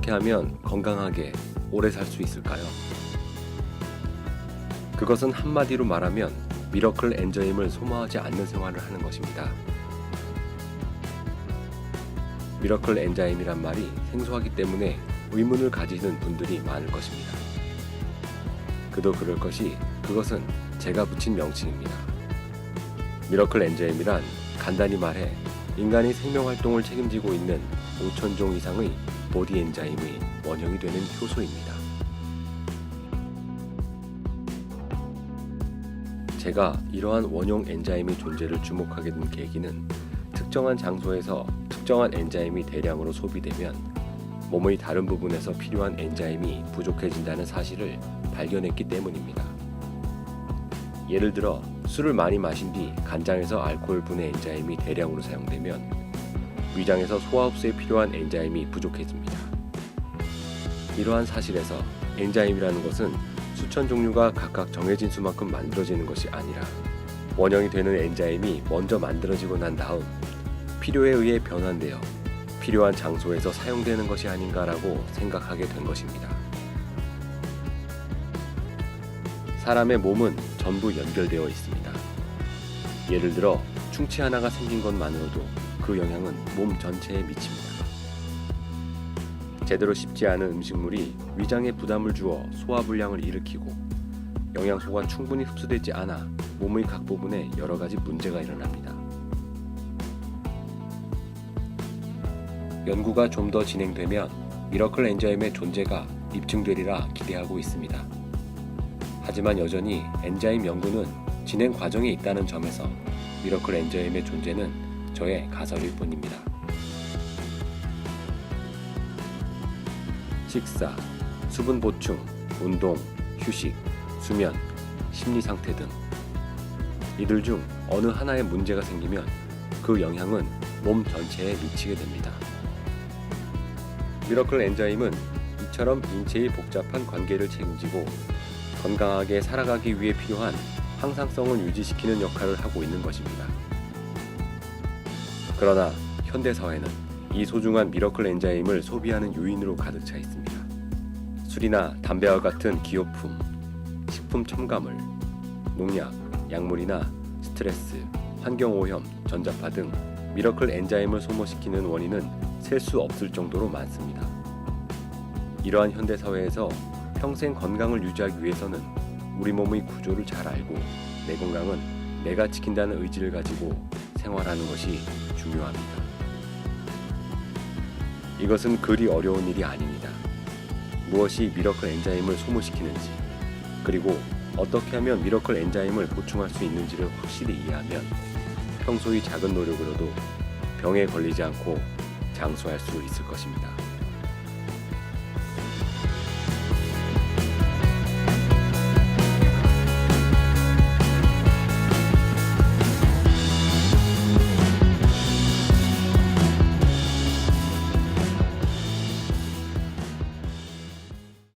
어떻게 하면 건강하게 오래 살 수 있을까요? 그것은 한마디로 말하면 미러클 엔자임을 소모하지 않는 생활을 하는 것입니다. 미러클 엔자임이란 말이 생소하기 때문에 의문을 가지는 분들이 많을 것입니다. 그도 그럴 것이 그것은 제가 붙인 명칭입니다. 미러클 엔자임이란 간단히 말해 인간이 생명활동을 책임지고 있는 5,000종 이상의 보디 엔자임의 원형이 되는 효소입니다. 제가 이러한 원형 엔자임의 존재를 주목하게 된 계기는 특정한 장소에서 특정한 엔자임이 대량으로 소비되면 몸의 다른 부분에서 필요한 엔자임이 부족해진다는 사실을 발견했기 때문입니다. 예를 들어 술을 많이 마신 뒤 간장에서 알코올 분해 엔자임이 대량으로 사용되면 위장에서 소화 흡수에 필요한 엔자임이 부족해집니다. 이러한 사실에서 엔자임이라는 것은 수천 종류가 각각 정해진 수만큼 만들어지는 것이 아니라 원형이 되는 엔자임이 먼저 만들어지고 난 다음 필요에 의해 변환되어 필요한 장소에서 사용되는 것이 아닌가라고 생각하게 된 것입니다. 사람의 몸은 전부 연결되어 있습니다. 예를 들어 충치 하나가 생긴 것만으로도 그 영향은 몸 전체에 미칩니다. 제대로 씹지 않은 음식물이 위장에 부담을 주어 소화불량을 일으키고 영양소가 충분히 흡수되지 않아 몸의 각 부분에 여러 가지 문제가 일어납니다. 연구가 좀 더 진행되면 미러클 엔자임의 존재가 입증되리라 기대하고 있습니다. 하지만 여전히 엔자임 연구는 진행 과정에 있다는 점에서 미러클 엔자임의 존재는 저의 가설일 뿐입니다. 식사, 수분 보충, 운동, 휴식, 수면, 심리 상태 등 이들 중 어느 하나에 문제가 생기면 그 영향은 몸 전체에 미치게 됩니다. 미러클 엔자임은 이처럼 인체의 복잡한 관계를 책임지고 건강하게 살아가기 위해 필요한 항상성을 유지시키는 역할을 하고 있는 것입니다. 그러나 현대사회는 이 소중한 미러클 엔자임을 소비하는 요인으로 가득 차 있습니다. 술이나 담배와 같은 기호품, 식품 첨가물, 농약, 약물이나 스트레스, 환경오염, 전자파 등 미러클 엔자임을 소모시키는 원인은 셀 수 없을 정도로 많습니다. 이러한 현대사회에서 평생 건강을 유지하기 위해서는 우리 몸의 구조를 잘 알고 내 건강은 내가 지킨다는 의지를 가지고 생활하는 것이 중요합니다. 이것은 그리 어려운 일이 아닙니다. 무엇이 미러클 엔자임을 소모시키는지, 그리고 어떻게 하면 미러클 엔자임을 보충할 수 있는지를 확실히 이해하면 평소의 작은 노력으로도 병에 걸리지 않고 장수할 수 있을 것입니다.